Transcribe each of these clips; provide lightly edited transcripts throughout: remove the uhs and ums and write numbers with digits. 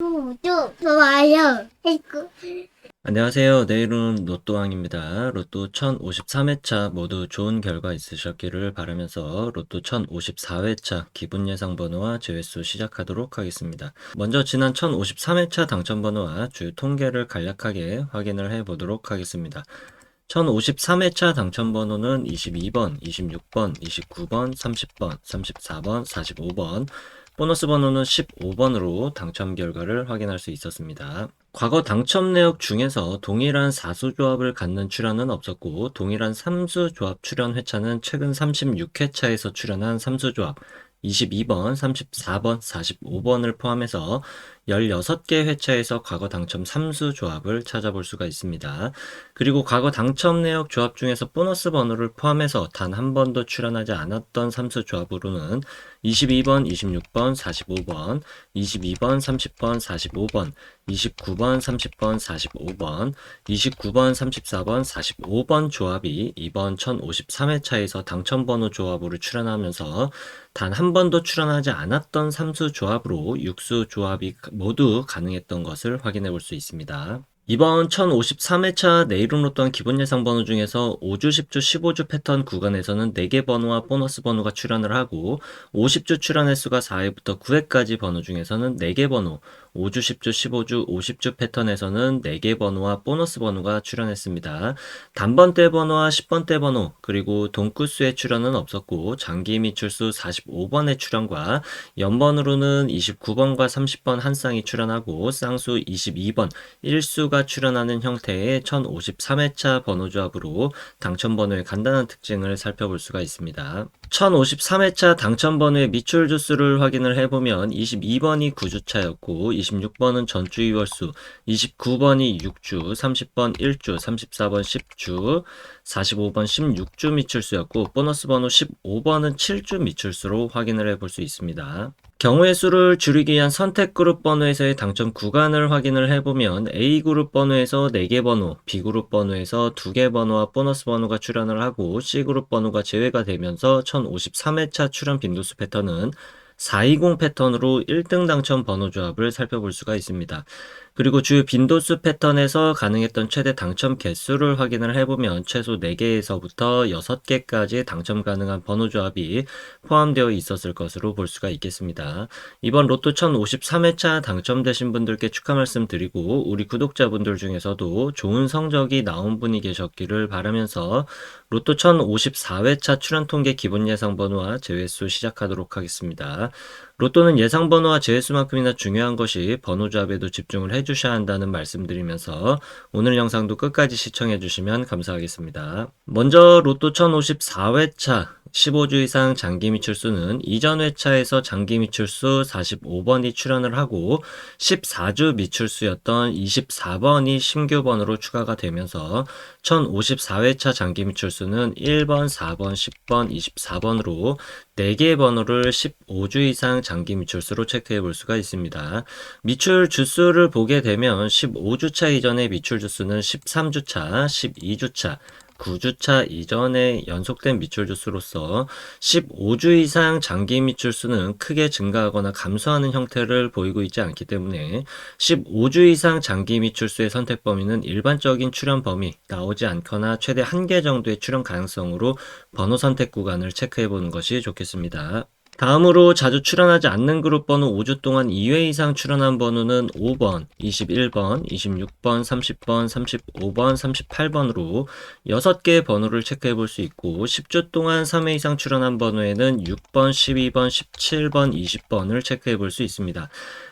좋아요. 안녕하세요. 내일은 로또왕입니다. 로또 1053회차 모두 좋은 결과 있으셨기를 바라면서 로또 1054회차 기분 예상 번호와 제외수 시작하도록 하겠습니다. 먼저 지난 1053회차 당첨 번호와 주 통계를 간략하게 확인을 해 보도록 하겠습니다. 1053회차 당첨 번호는 22번, 26번, 29번, 30번, 34번, 45번, 보너스 번호는 15번으로 당첨 결과를 확인할 수 있었습니다. 과거 당첨 내역 중에서 동일한 사수 조합을 갖는 출연은 없었고 동일한 삼수 조합 출연 회차는 최근 36회차에서 출연한 삼수 조합 22번, 34번, 45번을 포함해서 16개 회차에서 과거 당첨 삼수 조합을 찾아볼 수가 있습니다. 그리고 과거 당첨 내역 조합 중에서 보너스 번호를 포함해서 단 한 번도 출연하지 않았던 삼수 조합으로는 22번, 26번, 45번, 22번, 30번, 45번, 29번, 30번, 45번, 29번, 34번, 45번 조합이 이번 1053회차에서 당첨번호 조합으로 출연하면서 단 한 번도 출연하지 않았던 삼수 조합으로 육수 조합이 모두 가능했던 것을 확인해 볼 수 있습니다. 이번 1053회차 내일은 로또한 기본 예상 번호 중에서 5주, 10주, 15주 패턴 구간에서는 4개 번호와 보너스 번호가 출연을 하고 50주 출연 횟수가 4회부터 9회까지 번호 중에서는 4개 번호, 5주, 10주, 15주, 50주 패턴에서는 4개 번호와 보너스 번호가 출연했습니다. 단번대 번호와 10번대 번호, 그리고 동구수의 출연은 없었고 장기 미출수 45번의 출연과 연번으로는 29번과 30번 한 쌍이 출연하고 쌍수 22번, 1수가 출연하는 형태의 1053회차 번호조합으로 당첨번호의 간단한 특징을 살펴볼 수가 있습니다. 1053회차 당첨번호의 미출 주수를 확인을 해보면 22번이 9주차였고 26번은 전주 2월수, 29번이 6주, 30번 1주, 34번 10주, 45번 16주 미출수였고 보너스 번호 15번은 7주 미출수로 확인을 해볼 수 있습니다. 경우의 수를 줄이기 위한 선택그룹 번호에서의 당첨 구간을 확인을 해보면 A그룹 번호에서 4개 번호, B그룹 번호에서 2개 번호와 보너스 번호가 출연을 하고 C그룹 번호가 제외가 되면서 1053회차 출연 빈도수 패턴은 420 패턴으로 1등 당첨 번호 조합을 살펴볼 수가 있습니다. 그리고 주 빈도수 패턴에서 가능했던 최대 당첨 개수를 확인을 해보면 최소 4개에서부터 6개까지 당첨 가능한 번호 조합이 포함되어 있었을 것으로 볼 수가 있겠습니다. 이번 로또 1053회차 당첨되신 분들께 축하 말씀 드리고 우리 구독자분들 중에서도 좋은 성적이 나온 분이 계셨기를 바라면서 로또 1054회차 출연 통계 기본 예상 번호와 제외수 시작하도록 하겠습니다. 로또는 예상 번호와 제외수만큼이나 중요한 것이 번호 조합에도 집중을 해주셔야 한다는 말씀드리면서 오늘 영상도 끝까지 시청해 주시면 감사하겠습니다. 먼저 로또 1054회차 15주 이상 장기 미출수는 이전 회차에서 장기 미출수 45번이 출연을 하고 14주 미출수였던 24번이 신규 번호로 추가가 되면서 1054회차 장기 미출수는 1번, 4번, 10번, 24번으로 4개의 번호를 15주 이상 장기 미출수로 체크해 볼 수가 있습니다. 미출 주수를 보게 되면 15주차 이전의 미출 주수는 13주차, 12주차, 9주차 이전에 연속된 미출 주수로서 15주 이상 장기 미출 수는 크게 증가하거나 감소하는 형태를 보이고 있지 않기 때문에 15주 이상 장기 미출 수의 선택 범위는 일반적인 출연 범위 나오지 않거나 최대 1개 정도의 출연 가능성으로 번호 선택 구간을 체크해 보는 것이 좋겠습니다. 다음으로 자주 출연하지 않는 그룹 번호 5주 동안 2회 이상 출연한 번호는 5번, 21번, 26번, 30번, 35번, 38번으로 6개의 번호를 체크해 볼 수 있고 10주 동안 3회 이상 출연한 번호에는 6번, 12번, 17번, 20번을 체크해 볼 수 있습니다.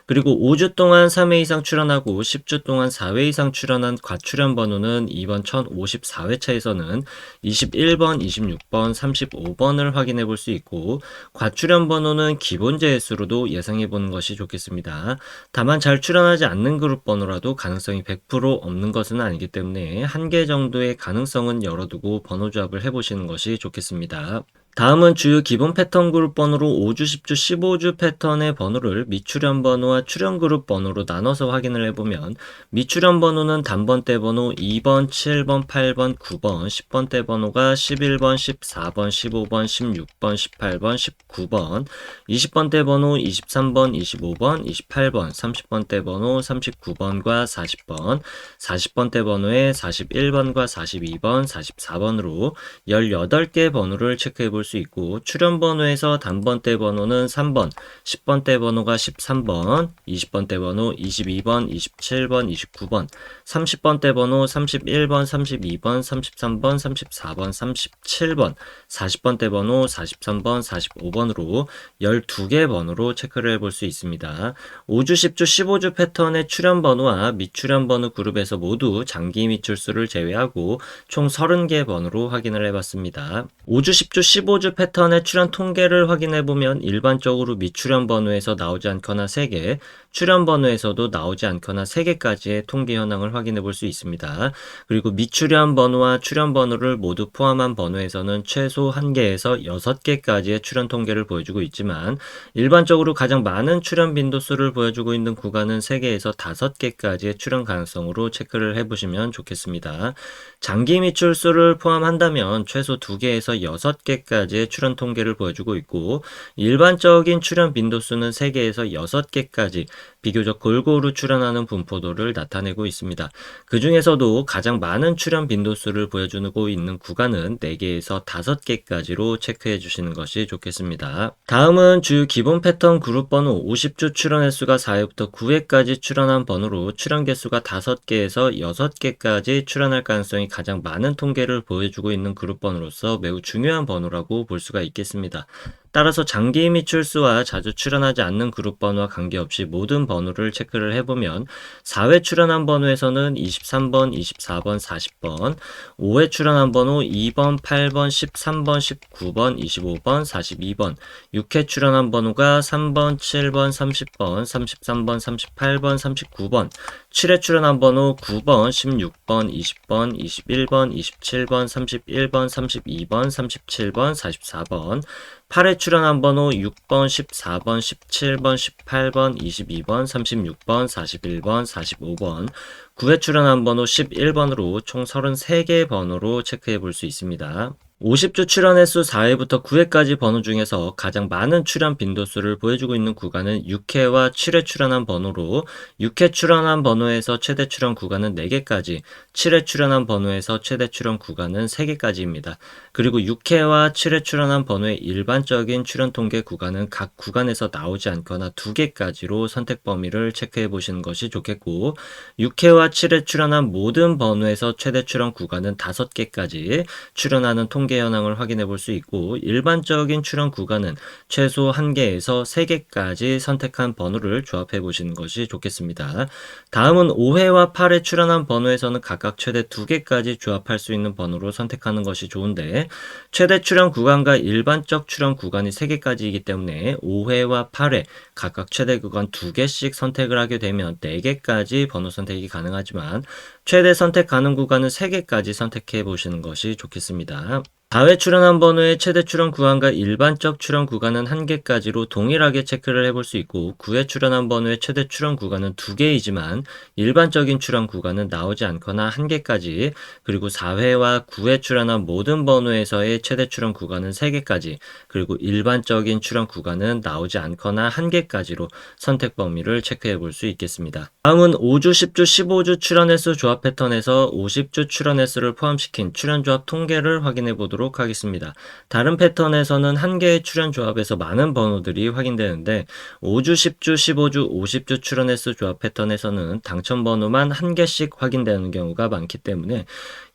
그리고 5주 동안 3회 이상 출연하고 10주 동안 4회 이상 출연한 과출연 번호는 이번 1054회차에서는 21번, 26번, 35번을 확인해 볼 수 있고 과출연 번호는 기본 제수로도 예상해 보는 것이 좋겠습니다. 다만 잘 출연하지 않는 그룹 번호라도 가능성이 100% 없는 것은 아니기 때문에 한 개 정도의 가능성은 열어두고 번호 조합을 해보시는 것이 좋겠습니다. 다음은 주요 기본 패턴 그룹 번호로 5주, 10주, 15주 패턴의 번호를 미출현 번호와 출현 그룹 번호로 나눠서 확인을 해보면 미출현 번호는 단번대 번호 2번, 7번, 8번, 9번, 10번대 번호가 11번, 14번, 15번, 16번, 18번, 19번, 20번대 번호 23번, 25번, 28번, 30번대 번호 39번과 40번, 40번대 번호에 41번과 42번, 44번으로 18개 번호를 체크해 볼 수 있고 출현 번호에서 단번대 번호는 3번, 10번대 번호가 13번, 20번대 번호 22번, 27번, 29번, 30번대 번호 31번, 32번, 33번, 34번, 37번, 40번대 번호 43번, 45번으로 12개 번호로 체크를 해볼 수 있습니다. 5주, 10주, 15주 패턴의 출현 번호와 미출현 번호 그룹에서 모두 장기 미출수를 제외하고 총 30개 번호로 확인을 해봤습니다. 5주, 10주, 15주 패턴의 출현 통계를 확인해보면 일반적으로 미출현 번호에서 나오지 않거나 3개, 출현 번호에서도 나오지 않거나 3개까지의 통계 현황을 확인해 볼 수 있습니다. 그리고 미출현 번호와 출현 번호를 모두 포함한 번호에서는 최소 1개에서 6개까지의 출현 통계를 보여주고 있지만 일반적으로 가장 많은 출현 빈도수를 보여주고 있는 구간은 3개에서 5개까지의 출현 가능성으로 체크를 해보시면 좋겠습니다. 장기 미출수를 포함한다면 최소 2개에서 6개까지의 출현 통계를 보여주고 있고 일반적인 출현 빈도수는 3개에서 6개까지 비교적 골고루 출현하는 분포도를 나타내고 있습니다. 그 중에서도 가장 많은 출현 빈도수를 보여주고 있는 구간은 4개에서 5개까지로 체크해 주시는 것이 좋겠습니다. 다음은 주요 기본 패턴 그룹 번호 50주 출현 횟수가 4회부터 9회까지 출현한 번호로 출현 개수가 5개에서 6개까지 출현할 가능성이 가장 많은 통계를 보여주고 있는 그룹 번호로서 매우 중요한 번호라고 볼 수가 있겠습니다. 따라서 장기 미출수와 자주 출현하지 않는 그룹 번호와 관계없이 모든 번호를 체크를 해보면 4회 출현한 번호에서는 23번, 24번, 40번, 5회 출현한 번호 2번, 8번, 13번, 19번, 25번, 42번, 6회 출현한 번호가 3번, 7번, 30번, 33번, 38번, 39번, 7회 출현한 번호 9번, 16번, 20번, 21번, 27번, 31번, 32번, 37번, 44번, 8회 출현한 번호 6번, 14번, 17번, 18번, 22번, 36번, 41번, 45번, 9회 출현한 번호 11번으로 총 33개 번호로 체크해 볼 수 있습니다. 50주 출현 횟수 4회부터 9회까지 번호 중에서 가장 많은 출현 빈도수를 보여주고 있는 구간은 6회와 7회 출현한 번호로 6회 출현한 번호에서 최대 출현 구간은 4개까지, 7회 출현한 번호에서 최대 출현 구간은 3개까지입니다. 그리고 6회와 7회 출현한 번호의 일반적인 출현 통계 구간은 각 구간에서 나오지 않거나 2개까지로 선택 범위를 체크해 보시는 것이 좋겠고 6회와 7회 출현한 모든 번호에서 최대 출현 구간은 5개까지 출현하는 통계 현황을 확인해 볼 수 있고 일반적인 출현 구간은 최소 1개에서 3개까지 선택한 번호를 조합해 보시는 것이 좋겠습니다. 다음은 5회와 8회 출현한 번호에서는 각각 최대 2개까지 조합할 수 있는 번호로 선택하는 것이 좋은데 최대 출현 구간과 일반적 출현 구간이 3개까지이기 때문에 5회와 8회 각각 최대 구간 2개씩 선택을 하게 되면 4개까지 번호 선택이 가능하지만 최대 선택 가능 구간은 3개까지 선택해 보시는 것이 좋겠습니다. 4회 출현한 번호의 최대 출현 구간과 일반적 출현 구간은 1개까지로 동일하게 체크를 해볼 수 있고 9회 출현한 번호의 최대 출현 구간은 2개이지만 일반적인 출현 구간은 나오지 않거나 1개까지 그리고 4회와 9회 출현한 모든 번호에서의 최대 출현 구간은 3개까지 그리고 일반적인 출현 구간은 나오지 않거나 1개까지로 선택 범위를 체크해 볼 수 있겠습니다. 다음은 5주, 10주, 15주 출현 횟수 조합 패턴에서 50주 출현 횟수를 포함시킨 출현 조합 통계를 확인해 보도록 하겠습니다. 다른 패턴에서는 한 개의 출현 조합에서 많은 번호들이 확인되는데 5주, 10주, 15주, 50주 출현 횟수 조합 패턴에서는 당첨 번호만 한 개씩 확인되는 경우가 많기 때문에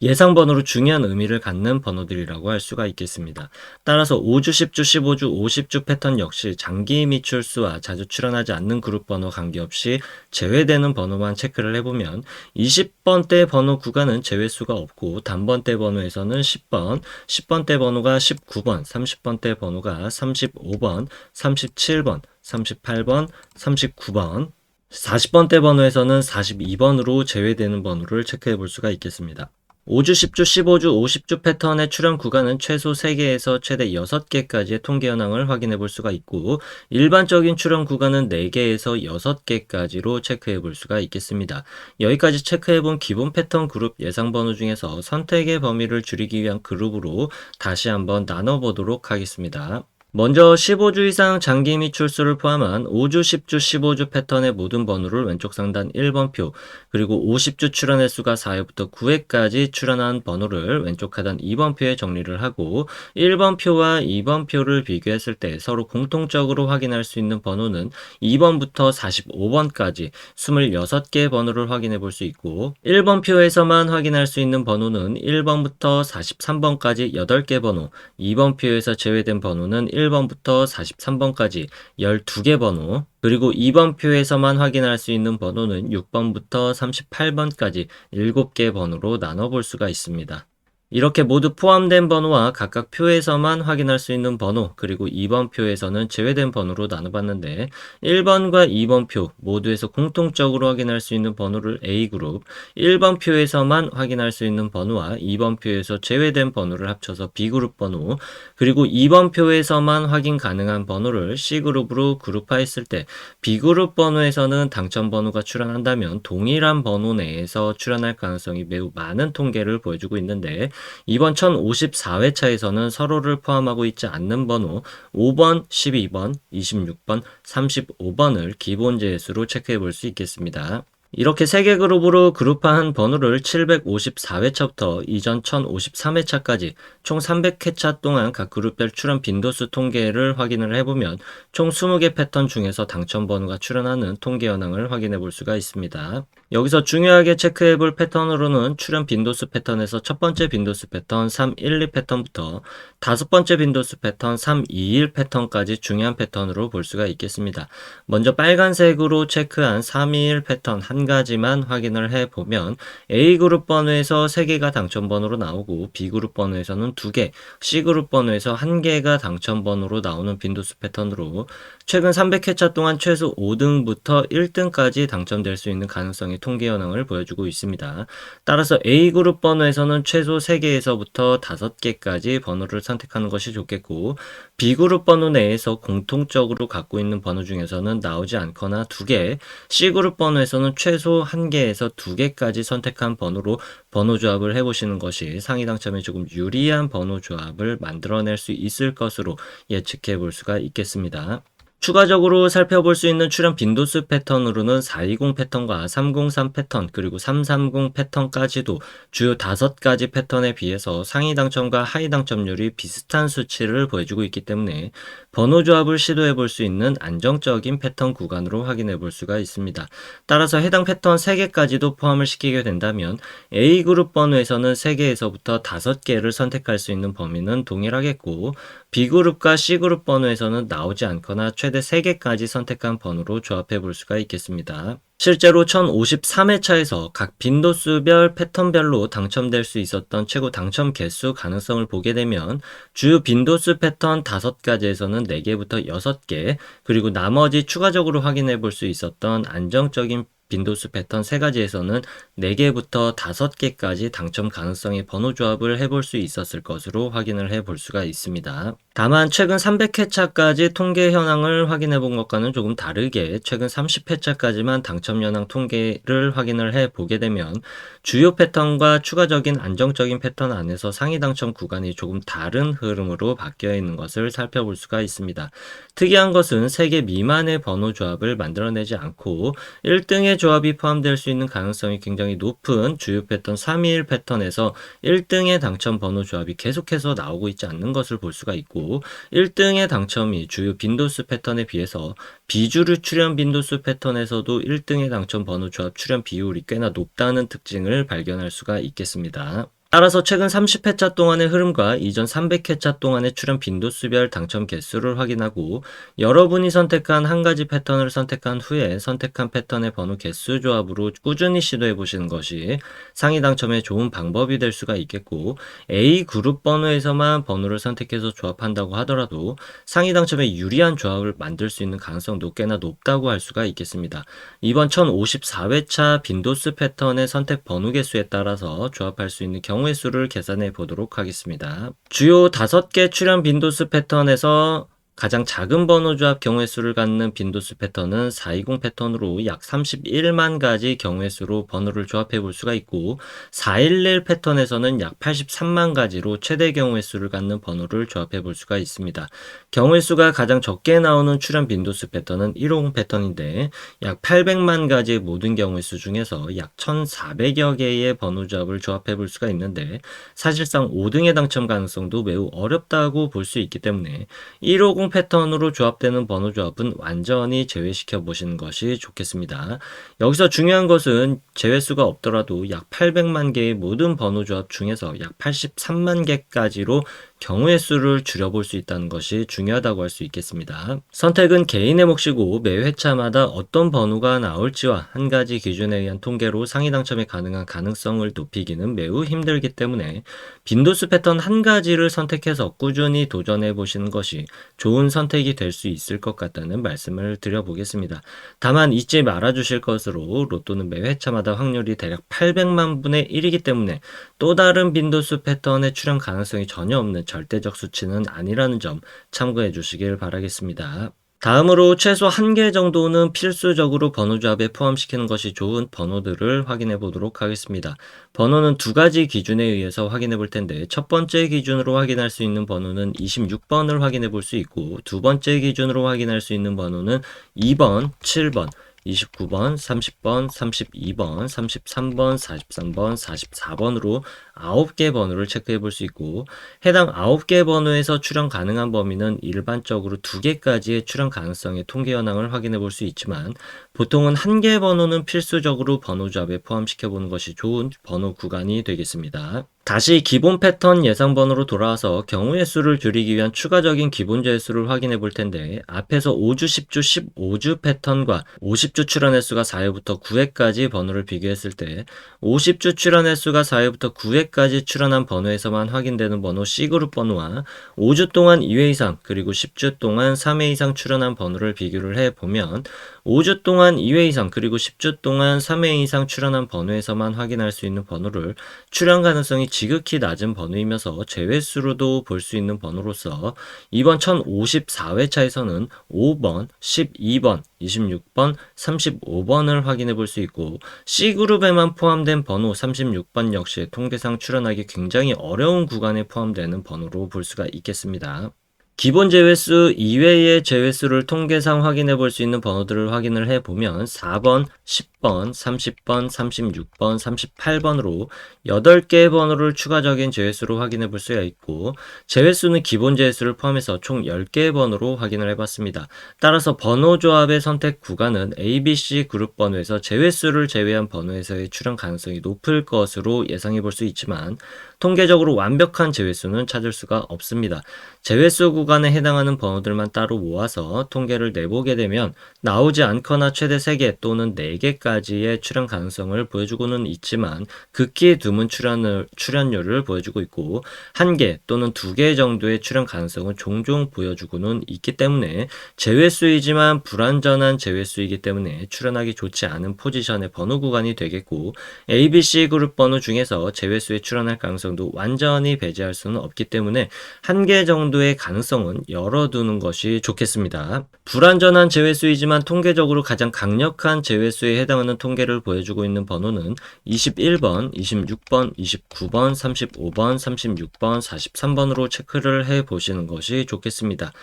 예상 번호로 중요한 의미를 갖는 번호들이라고 할 수가 있겠습니다. 따라서 5주, 10주, 15주, 50주 패턴 역시 장기 미출수와 자주 출현하지 않는 그룹 번호 관계없이 제외되는 번호만 체크를 해보면 20번대 번호 구간은 제외수가 없고 단번대 번호에서는 10번, 10번대 번호가 19번, 30번대 번호가 35번, 37번, 38번, 39번, 40번대 번호에서는 42번으로 제외되는 번호를 체크해 볼 수가 있겠습니다. 5주, 10주, 15주, 50주 패턴의 출현 구간은 최소 3개에서 최대 6개까지의 통계 현황을 확인해 볼 수가 있고, 일반적인 출현 구간은 4개에서 6개까지로 체크해 볼 수가 있겠습니다. 여기까지 체크해 본 기본 패턴 그룹 예상 번호 중에서 선택의 범위를 줄이기 위한 그룹으로 다시 한번 나눠 보도록 하겠습니다. 먼저 15주 이상 장기 및 출소를 포함한 5주, 10주, 15주 패턴의 모든 번호를 왼쪽 상단 1번표, 그리고 50주 출현 횟수가 4회부터 9회까지 출현한 번호를 왼쪽 하단 2번표에 정리를 하고, 1번표와 2번표를 비교했을 때 서로 공통적으로 확인할 수 있는 번호는 2번부터 45번까지 26개의 번호를 확인해 볼 수 있고, 1번표에서만 확인할 수 있는 번호는 1번부터 43번까지 8개 번호, 2번표에서 제외된 번호는 1번부터 43번까지 12개 번호, 그리고 2번 표에서만 확인할 수 있는 번호는 6번부터 38번까지 7개 번호로 나눠볼 수가 있습니다. 이렇게 모두 포함된 번호와 각각 표에서만 확인할 수 있는 번호, 그리고 2번 표에서는 제외된 번호로 나눠봤는데, 1번과 2번 표 모두에서 공통적으로 확인할 수 있는 번호를 A그룹, 1번 표에서만 확인할 수 있는 번호와 2번 표에서 제외된 번호를 합쳐서 B그룹 번호, 그리고 2번 표에서만 확인 가능한 번호를 C그룹으로 그룹화했을 때 B그룹 번호에서는 당첨 번호가 출현한다면 동일한 번호 내에서 출현할 가능성이 매우 많은 통계를 보여주고 있는데, 이번 1054회차에서는 서로를 포함하고 있지 않는 번호 5번, 12번, 26번, 35번을 기본 재수로 체크해 볼 수 있겠습니다. 이렇게 3개 그룹으로 그룹화한 번호를 754회차부터 이전 1053회차까지 총 300회차 동안 각 그룹별 출현 빈도수 통계를 확인을 해보면 총 20개 패턴 중에서 당첨 번호가 출현하는 통계 현황을 확인해 볼 수가 있습니다. 여기서 중요하게 체크해 볼 패턴으로는 출현 빈도수 패턴에서 첫 번째 빈도수 패턴 312 패턴부터 다섯 번째 빈도수 패턴 321 패턴까지 중요한 패턴으로 볼 수가 있겠습니다. 먼저 빨간색으로 체크한 321 패턴 한 가지만 확인을 해보면 A그룹 번호에서 3개가 당첨 번호로 나오고 B그룹 번호에서는 2개, C그룹 번호에서 1개가 당첨 번호로 나오는 빈도수 패턴으로 최근 300회차 동안 최소 5등부터 1등까지 당첨될 수 있는 가능성의 통계 현황을 보여주고 있습니다. 따라서 A그룹 번호에서는 최소 3개에서부터 5개까지 번호를 선택하는 것이 좋겠고, B그룹 번호 내에서 공통적으로 갖고 있는 번호 중에서는 나오지 않거나 2개, C그룹 번호에서는 최소 1개에서 2개까지 선택한 번호로 번호 조합을 해보시는 것이 상위 당첨에 조금 유리한 번호 조합을 만들어낼 수 있을 것으로 예측해 볼 수가 있겠습니다. 추가적으로 살펴볼 수 있는 출현 빈도수 패턴으로는 420 패턴과 303 패턴, 그리고 330 패턴까지도 주요 5가지 패턴에 비해서 상위 당첨과 하위 당첨률이 비슷한 수치를 보여주고 있기 때문에 번호 조합을 시도해 볼 수 있는 안정적인 패턴 구간으로 확인해 볼 수가 있습니다. 따라서 해당 패턴 3개까지도 포함을 시키게 된다면 A그룹 번호에서는 3개에서부터 5개를 선택할 수 있는 범위는 동일하겠고, B그룹과 C그룹 번호에서는 나오지 않거나 최대 3개까지 선택한 번호로 조합해 볼 수가 있겠습니다. 실제로 1053회차에서 각 빈도수별 패턴별로 당첨될 수 있었던 최고 당첨 개수 가능성을 보게 되면 주요 빈도수 패턴 5가지에서는 4개부터 6개, 그리고 나머지 추가적으로 확인해 볼 수 있었던 안정적인 빈도수 패턴 3가지에서는 4개부터 5개까지 당첨 가능성의 번호 조합을 해볼 수 있었을 것으로 확인을 해볼 수가 있습니다. 다만 최근 300회차까지 통계 현황을 확인해 본 것과는 조금 다르게 최근 30회차까지만 당첨 현황 통계를 확인을 해 보게 되면 주요 패턴과 추가적인 안정적인 패턴 안에서 상위 당첨 구간이 조금 다른 흐름으로 바뀌어 있는 것을 살펴볼 수가 있습니다. 특이한 것은 3개 미만의 번호 조합을 만들어내지 않고 1등의 조합이 포함될 수 있는 가능성이 굉장히 높은 주요 패턴 321 패턴에서 1등의 당첨 번호 조합이 계속해서 나오고 있지 않는 것을 볼 수가 있고, 1등의 당첨이 주요 빈도수 패턴에 비해서 비주류 출현 빈도수 패턴에서도 1등의 당첨 번호 조합 출현 비율이 꽤나 높다는 특징을 발견할 수가 있겠습니다. 따라서 최근 30회차 동안의 흐름과 이전 300회차 동안의 출현 빈도수별 당첨 개수를 확인하고 여러분이 선택한 한 가지 패턴을 선택한 후에 선택한 패턴의 번호 개수 조합으로 꾸준히 시도해 보시는 것이 상위 당첨에 좋은 방법이 될 수가 있겠고, A 그룹 번호에서만 번호를 선택해서 조합한다고 하더라도 상위 당첨에 유리한 조합을 만들 수 있는 가능성도 꽤나 높다고 할 수가 있겠습니다. 이번 1054회차 빈도수 패턴의 선택 번호 개수에 따라서 조합할 수 있는 경우 경우의 수를 계산해 보도록 하겠습니다. 주요 5개 출현 빈도수 패턴에서 가장 작은 번호 조합 경우의 수를 갖는 빈도수 패턴은 420 패턴으로 약 31만 가지 경우의 수로 번호를 조합해 볼 수가 있고, 411 패턴에서는 약 83만 가지로 최대 경우의 수를 갖는 번호를 조합해 볼 수가 있습니다. 경우의 수가 가장 적게 나오는 출현 빈도수 패턴은 150 패턴인데, 약 800만 가지의 모든 경우의 수 중에서 약 1400여 개의 번호 조합을 조합해 볼 수가 있는데, 사실상 5등의 당첨 가능성도 매우 어렵다고 볼 수 있기 때문에 150 패턴으로 조합되는 번호 조합은 완전히 제외시켜 보시는 것이 좋겠습니다. 여기서 중요한 것은 제외수가 없더라도 약 800만 개의 모든 번호 조합 중에서 약 83만 개까지로 경우의 수를 줄여볼 수 있다는 것이 중요하다고 할 수 있겠습니다. 선택은 개인의 몫이고 매 회차마다 어떤 번호가 나올지와 한 가지 기준에 의한 통계로 상위 당첨이 가능한 가능성을 높이기는 매우 힘들기 때문에 빈도수 패턴 한 가지를 선택해서 꾸준히 도전해 보시는 것이 좋은 선택이 될 수 있을 것 같다는 말씀을 드려보겠습니다. 다만 잊지 말아 주실 것으로 로또는 매 회차마다 확률이 대략 800만 분의 1이기 때문에 또 다른 빈도수 패턴의 출현 가능성이 전혀 없는 절대적 수치는 아니라는 점 참고해 주시길 바라겠습니다. 다음으로 최소 1개 정도는 필수적으로 번호 조합에 포함시키는 것이 좋은 번호들을 확인해 보도록 하겠습니다. 번호는 2가지 기준에 의해서 확인해 볼 텐데, 첫 번째 기준으로 확인할 수 있는 번호는 26번을 확인해 볼 수 있고, 두 번째 기준으로 확인할 수 있는 번호는 2번, 7번, 29번, 30번, 32번, 33번, 43번, 44번으로 9개 번호를 체크해 볼 수 있고, 해당 9개 번호에서 출현 가능한 범위는 일반적으로 2개까지의 출현 가능성의 통계 현황을 확인해 볼 수 있지만, 보통은 1개 번호는 필수적으로 번호 조합에 포함시켜 보는 것이 좋은 번호 구간이 되겠습니다. 다시 기본 패턴 예상 번호로 돌아와서 경우의 수를 줄이기 위한 추가적인 기본 제수를 확인해 볼 텐데, 앞에서 5주, 10주, 15주 패턴과 50주 출현 횟수가 4회부터 9회까지 번호를 비교했을 때 50주 출현 횟수가 4회부터 9회까지 출현한 번호에서만 확인되는 번호 C그룹 번호와 5주 동안 2회 이상 그리고 10주 동안 3회 이상 출현한 번호를 비교를 해보면 5주 동안 2회 이상 그리고 10주 동안 3회 이상 출현한 번호에서만 확인할 수 있는 번호를 출현 가능성이 지극히 낮은 번호이면서 제외수로도 볼 수 있는 번호로서 이번 1054회차에서는 5번, 12번, 26번, 35번을 확인해 볼 수 있고, C그룹에만 포함된 번호 36번 역시 통계상 출현하기 굉장히 어려운 구간에 포함되는 번호로 볼 수가 있겠습니다. 기본 제외수 이외의 제외수를 통계상 확인해 볼 수 있는 번호들을 확인을 해보면 4번, 10번, 30번, 36번, 38번으로 8개의 번호를 추가적인 제외수로 확인해 볼 수가 있고, 제외수는 기본 제외수를 포함해서 총 10개의 번호로 확인을 해봤습니다. 따라서 번호 조합의 선택 구간은 ABC 그룹 번호에서 제외수를 제외한 번호에서의 출현 가능성이 높을 것으로 예상해 볼 수 있지만, 통계적으로 완벽한 제외수는 찾을 수가 없습니다. 제외수 구간에 해당하는 번호들만 따로 모아서 통계를 내보게 되면 나오지 않거나 최대 3개 또는 4개까지의 출현 가능성을 보여주고는 있지만, 극히 드문 출현율을 보여주고 있고 1개 또는 2개 정도의 출현 가능성은 종종 보여주고는 있기 때문에 제외수이지만 불완전한 제외수이기 때문에 출현하기 좋지 않은 포지션의 번호 구간이 되겠고, ABC 그룹 번호 중에서 제외수에 출현할 가능성도 완전히 배제할 수는 없기 때문에 1개 정도의 가능성은 열어두는 것이 좋겠습니다. 불완전한 제외수이지만 통계적으로 가장 강력한 제외수에 해당하는 통계를 보여주고 있는 번호는 21번, 26번, 29번, 35번, 36번, 43번으로 체크를 해 보시는 것이 좋겠습니다.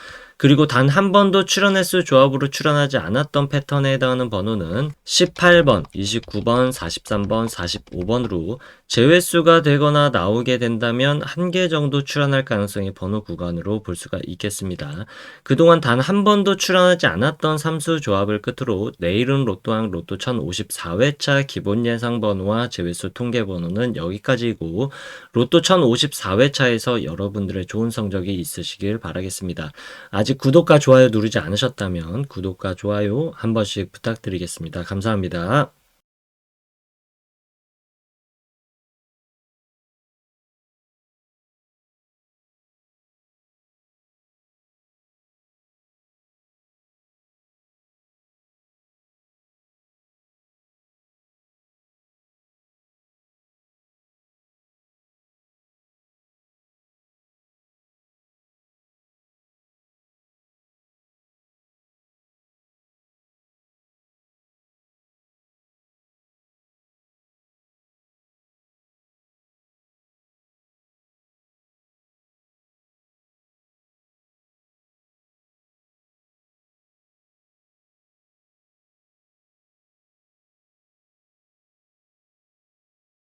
그리고 단 한 번도 출현 횟수 조합으로 출현하지 않았던 패턴에 해당하는 번호는 18번, 29번, 43번, 45번으로 제외수가 되거나 나오게 된다면 1개 정도 출현할 가능성의 번호 구간으로 볼 수가 있겠습니다. 그동안 단 한 번도 출현하지 않았던 삼수 조합을 끝으로 내일은 로또왕 로또 1054회차 기본 예상 번호와 제외수 통계 번호는 여기까지이고, 로또 1054회차에서 여러분들의 좋은 성적이 있으시길 바라겠습니다. 아직 구독과 좋아요 누르지 않으셨다면 구독과 좋아요 한 번씩 부탁드리겠습니다. 감사합니다.